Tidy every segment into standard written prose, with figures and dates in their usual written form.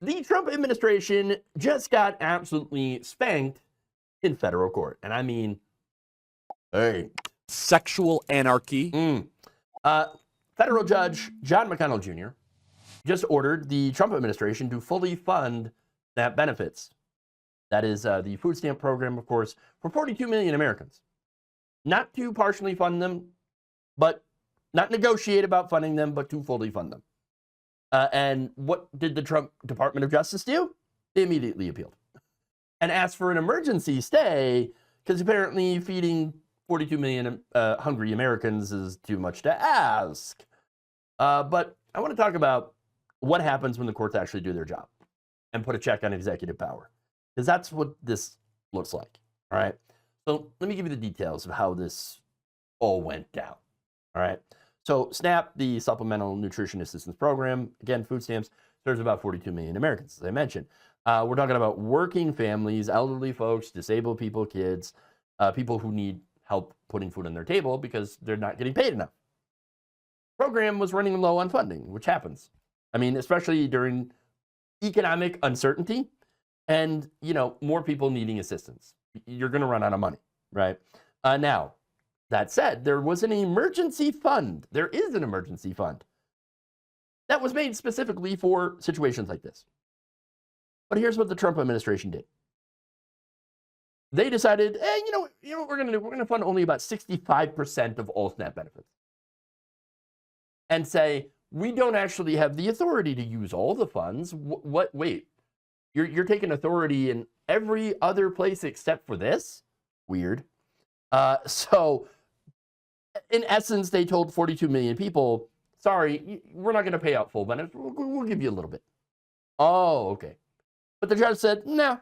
the Trump administration just got absolutely spanked in federal court. And I mean, hey. Sexual anarchy. Federal Judge John McConnell Jr. just ordered the Trump administration to fully fund SNAP benefits. That is the food stamp program, of course, for 42 million Americans. Not to partially fund them, but not negotiate about funding them, but to fully fund them. And what did the Trump Department of Justice do? They immediately appealed and asked for an emergency stay because apparently feeding 42 million hungry Americans is too much to ask. But I want to talk about what happens when the courts actually do their job and put a check on executive power, because that's what this looks like. All right. So let me give you the details of how this all went down. All right. So SNAP, the Supplemental Nutrition Assistance Program, again, food stamps, serves about 42 million Americans, as I mentioned. We're talking about working families, elderly folks, disabled people, kids, people who need help putting food on their table because they're not getting paid enough. The program was running low on funding, which happens. I mean, especially during economic uncertainty and, more people needing assistance. You're going to run out of money, right? Now, that said, there was an emergency fund. There is an emergency fund that was made specifically for situations like this. But here's what the Trump administration did. They decided, you know what we're going to do? We're going to fund only about 65% of all SNAP benefits. And say, we don't actually have the authority to use all the funds. Wait, you're taking authority in every other place except for this? Weird. So, in essence, they told 42 million people, sorry, we're not going to pay out full benefits. We'll give you a little bit. Oh, okay. But the judge said, no,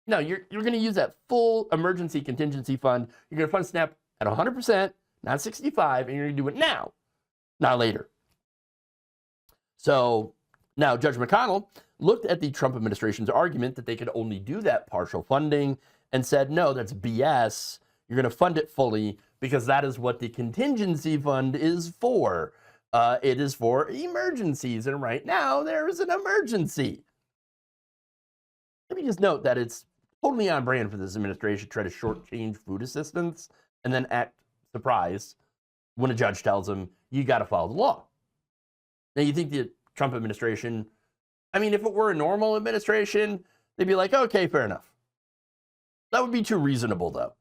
you're going to use that full emergency contingency fund. You're going to fund SNAP at 100%, not 65%, and you're going to do it now, not later. So now Judge McConnell looked at the Trump administration's argument that they could only do that partial funding and said, no, that's BS. You're going to fund it fully because that is what the contingency fund is for. It is for emergencies, and right now there is an emergency. Let me just note that it's totally on brand for this administration to try to shortchange food assistance and then act surprised when a judge tells them, you got to follow the law. Now, you think the Trump administration, if it were a normal administration, they'd be like, okay, fair enough. That would be too reasonable, though.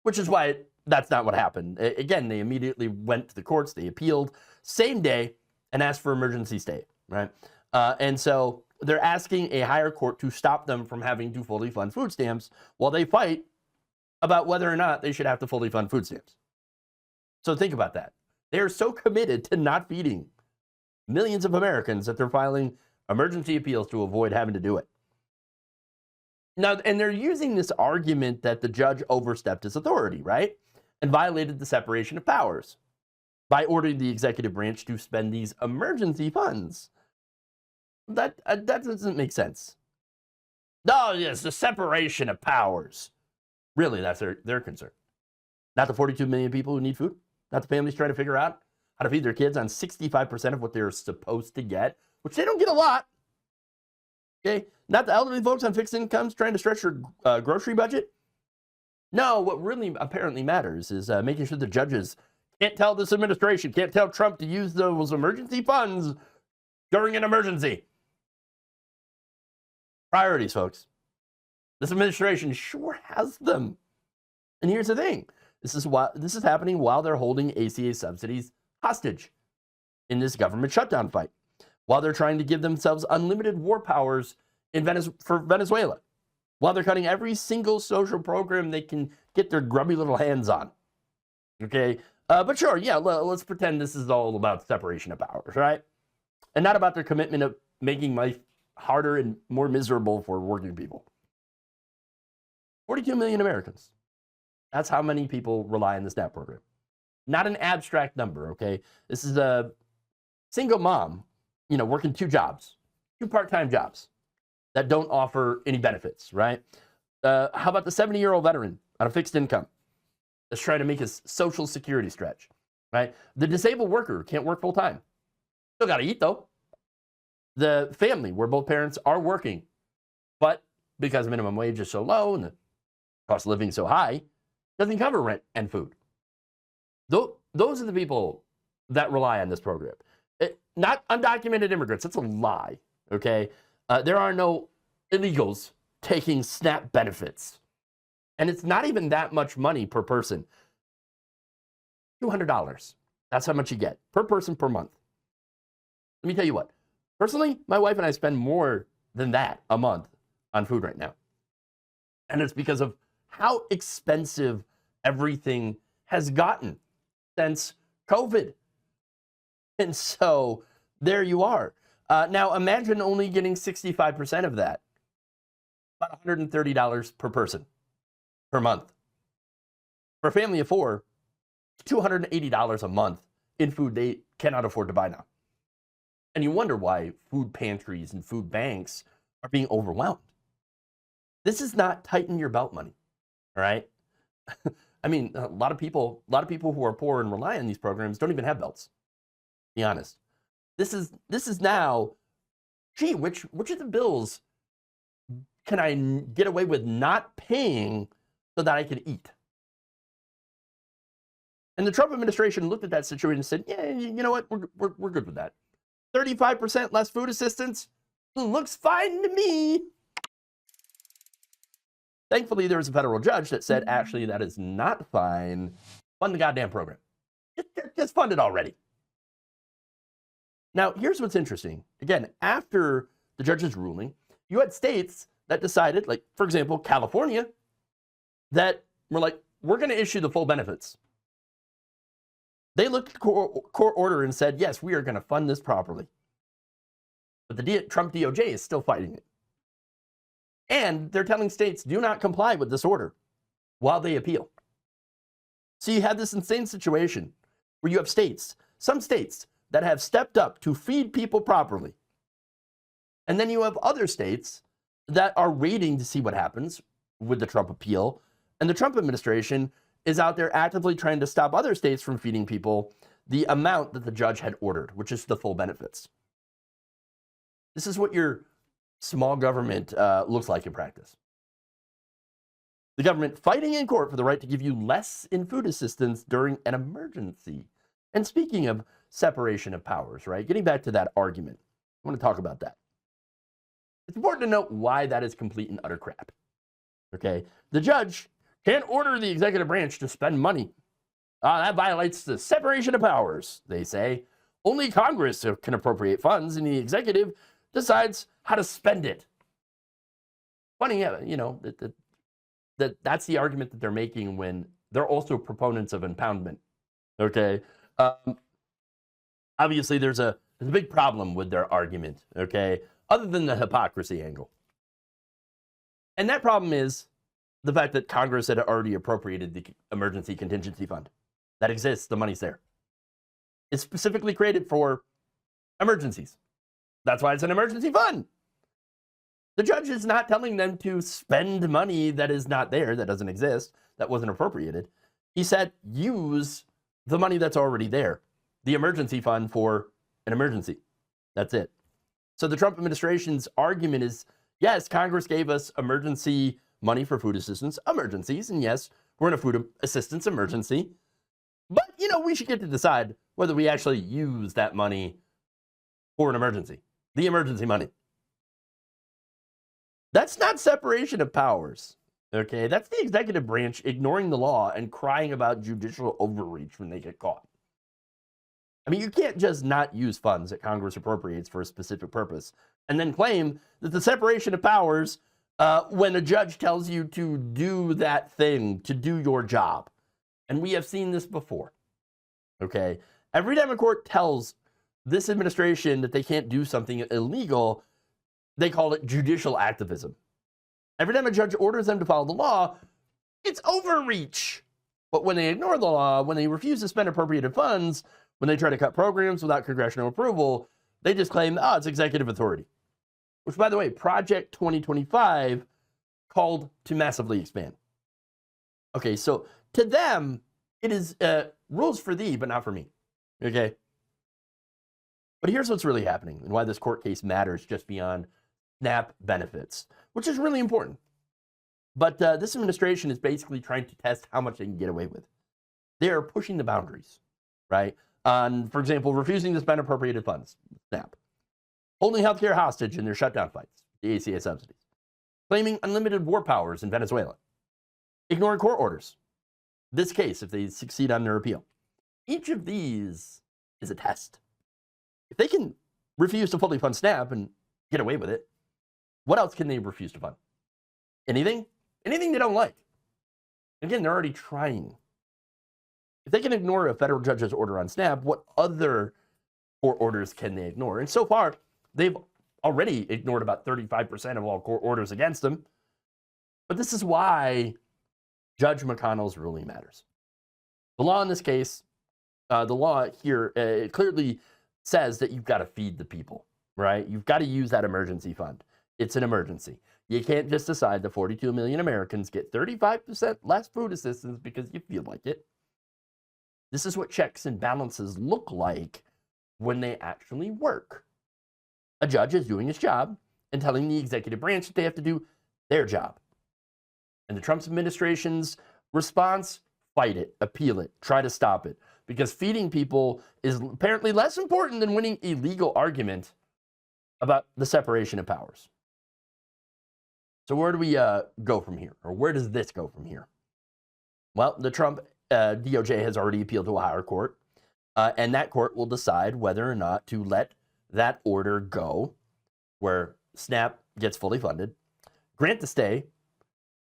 Which is why that's not what happened. Again, they immediately went to the courts, they appealed, same day, and asked for emergency stay, right? And so they're asking a higher court to stop them from having to fully fund food stamps while they fight about whether or not they should have to fully fund food stamps. So think about that. They are so committed to not feeding millions of Americans that they're filing emergency appeals to avoid having to do it. Now, and they're using this argument that the judge overstepped his authority, right? And violated the separation of powers by ordering the executive branch to spend these emergency funds. That doesn't make sense. Oh, yes, the separation of powers. Really, that's their concern. Not the 42 million people who need food. Not the families trying to figure out how to feed their kids on 65% of what they're supposed to get, which they don't get a lot. Okay? Not the elderly folks on fixed incomes trying to stretch their grocery budget. No, what really apparently matters is making sure the judges can't tell this administration, can't tell Trump to use those emergency funds during an emergency. Priorities, folks. This administration sure has them. And here's the thing. This is happening while they're holding ACA subsidies hostage in this government shutdown fight, while they're trying to give themselves unlimited war powers for Venezuela, while they're cutting every single social program they can get their grubby little hands on. Okay? But sure, yeah, let's pretend this is all about separation of powers, right? And not about their commitment of making life harder and more miserable for working people. 42 million Americans. That's how many people rely on the SNAP program. Not an abstract number, okay? This is a single mom, working two part-time jobs that don't offer any benefits, right? How about the 70-year-old veteran on a fixed income that's trying to make his Social Security stretch, right? The disabled worker can't work full-time. Still got to eat, though. the family where both parents are working, but because minimum wage is so low and the cost of living so high, doesn't cover rent and food. Those are the people that rely on this program. Not undocumented immigrants. That's a lie, okay? There are no illegals taking SNAP benefits. And it's not even that much money per person. $200. That's how much you get per person per month. Let me tell you what. Personally, my wife and I spend more than that a month on food right now. And it's because of how expensive everything has gotten since COVID. And so there you are. Now imagine only getting 65% of that, about $130 per person per month. For a family of four, $280 a month in food they cannot afford to buy now. And you wonder why food pantries and food banks are being overwhelmed. This is not tighten your belt money, all right? I mean, a lot of people who are poor and rely on these programs don't even have belts. Be honest. This is now, gee, which of the bills can I get away with not paying so that I can eat? And the Trump administration looked at that situation and said, yeah, you know what, we're good with that. 35% less food assistance looks fine to me. Thankfully, there was a federal judge that said, actually, that is not fine. Fund the goddamn program. Just fund it already. Now, here's what's interesting. Again, after the judge's ruling, you had states that decided, like, for example, California, that were like, we're going to issue the full benefits. They looked at court order and said, yes, we are going to fund this properly. But the Trump DOJ is still fighting it. And they're telling states, do not comply with this order while they appeal. So you have this insane situation where you have states, some states that have stepped up to feed people properly. And then you have other states that are waiting to see what happens with the Trump appeal. And the Trump administration is out there actively trying to stop other states from feeding people the amount that the judge had ordered, which is the full benefits. This is what your small government looks like in practice. The government fighting in court for the right to give you less in food assistance during an emergency. And speaking of separation of powers, right? Getting back to that argument, I want to talk about that. It's important to note why that is complete and utter crap. Okay? The judge can't order the executive branch to spend money. That violates the separation of powers, they say. Only Congress can appropriate funds, and the executive decides how to spend it. Funny, you know, that's the argument that they're making when they're also proponents of impoundment. Okay? Obviously, there's a big problem with their argument, okay, other than the hypocrisy angle. And that problem is the fact that Congress had already appropriated the emergency contingency fund. That exists, the money's there. It's specifically created for emergencies. That's why it's an emergency fund. The judge is not telling them to spend money that is not there, that doesn't exist, that wasn't appropriated. He said, use the money that's already there, the emergency fund for an emergency. That's it. So the Trump administration's argument is, yes, Congress gave us emergency money for food assistance emergencies, and yes, we're in a food assistance emergency. But, you know, we should get to decide whether we actually use that money for an emergency, the emergency money. That's not separation of powers, okay? That's the executive branch ignoring the law and crying about judicial overreach when they get caught. I mean, you can't just not use funds that Congress appropriates for a specific purpose and then claim that the separation of powers when a judge tells you to do that thing, to do your job. And we have seen this before, okay? Every time a court tells this administration that they can't do something illegal, they call it judicial activism. Every time a judge orders them to follow the law, it's overreach. But when they ignore the law, when they refuse to spend appropriated funds, when they try to cut programs without congressional approval, they just claim, oh, it's executive authority. Which, by the way, Project 2025 called to massively expand. Okay, so to them, it is rules for thee, but not for me. Okay? But here's what's really happening and why this court case matters just beyond SNAP benefits, which is really important. But this administration is basically trying to test how much they can get away with. They are pushing the boundaries, right? On, for example, refusing to spend appropriated funds, SNAP, holding healthcare hostage in their shutdown fights, the ACA subsidies, claiming unlimited war powers in Venezuela, ignoring court orders, this case if they succeed on their appeal. Each of these is a test. If they can refuse to fully fund SNAP and get away with it, what else can they refuse to fund? Anything? Anything they don't like. Again, they're already trying. If they can ignore a federal judge's order on SNAP, what other court orders can they ignore? And so far, they've already ignored about 35% of all court orders against them. But this is why Judge McConnell's ruling matters. The law in this case, the law here clearly says that you've got to feed the people, right? You've got to use that emergency fund. It's an emergency. You can't just decide that 42 million Americans get 35% less food assistance because you feel like it. This is what checks and balances look like when they actually work. A judge is doing his job and telling the executive branch that they have to do their job. And the Trump administration's response, fight it, appeal it, try to stop it. Because feeding people is apparently less important than winning a legal argument about the separation of powers. So where do we go from here? Or where does this go from here? Well, the Trump DOJ has already appealed to a higher court, and that court will decide whether or not to let that order go, where SNAP gets fully funded, grant the stay,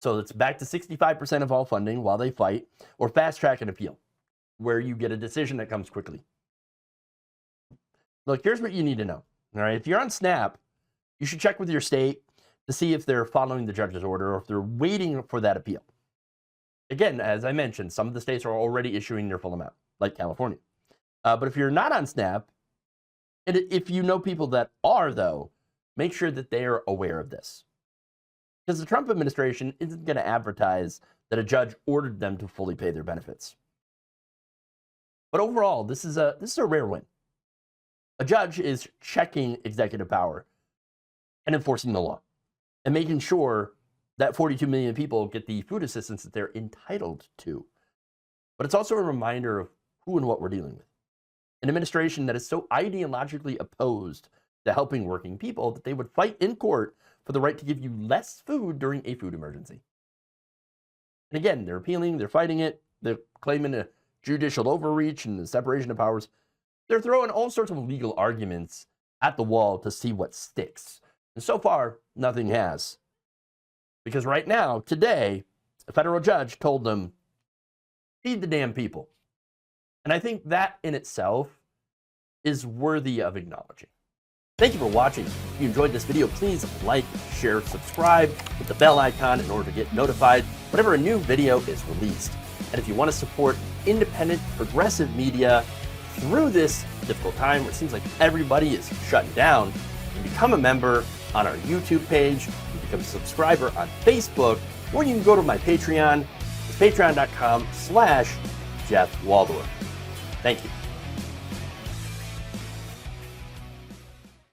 so it's back to 65% of all funding while they fight, or fast track an appeal, where you get a decision that comes quickly. Look, here's what you need to know. All right, if you're on SNAP, you should check with your state to see if they're following the judge's order or if they're waiting for that appeal. Again, as I mentioned, some of the states are already issuing their full amount, like California. But if you're not on SNAP, and if you know people that are, though, make sure that they are aware of this. Because the Trump administration isn't going to advertise that a judge ordered them to fully pay their benefits. But overall, this is a rare win. A judge is checking executive power and enforcing the law and making sure that 42 million people get the food assistance that they're entitled to. But it's also a reminder of who and what we're dealing with. An administration that is so ideologically opposed to helping working people that they would fight in court for the right to give you less food during a food emergency. And again, they're appealing, they're fighting it, they're claiming a judicial overreach and the separation of powers. They're throwing all sorts of legal arguments at the wall to see what sticks. And so far, nothing has. Because right now, today, a federal judge told them, feed the damn people. And I think that in itself is worthy of acknowledging. Thank you for watching. If you enjoyed this video, please like, share, subscribe, hit the bell icon in order to get notified whenever a new video is released. And if you want to support independent, progressive media through this difficult time where it seems like everybody is shutting down, you can become a member on our YouTube page, you can become a subscriber on Facebook, or you can go to my Patreon. It's patreon.com/Jeff Waldorf. Thank you.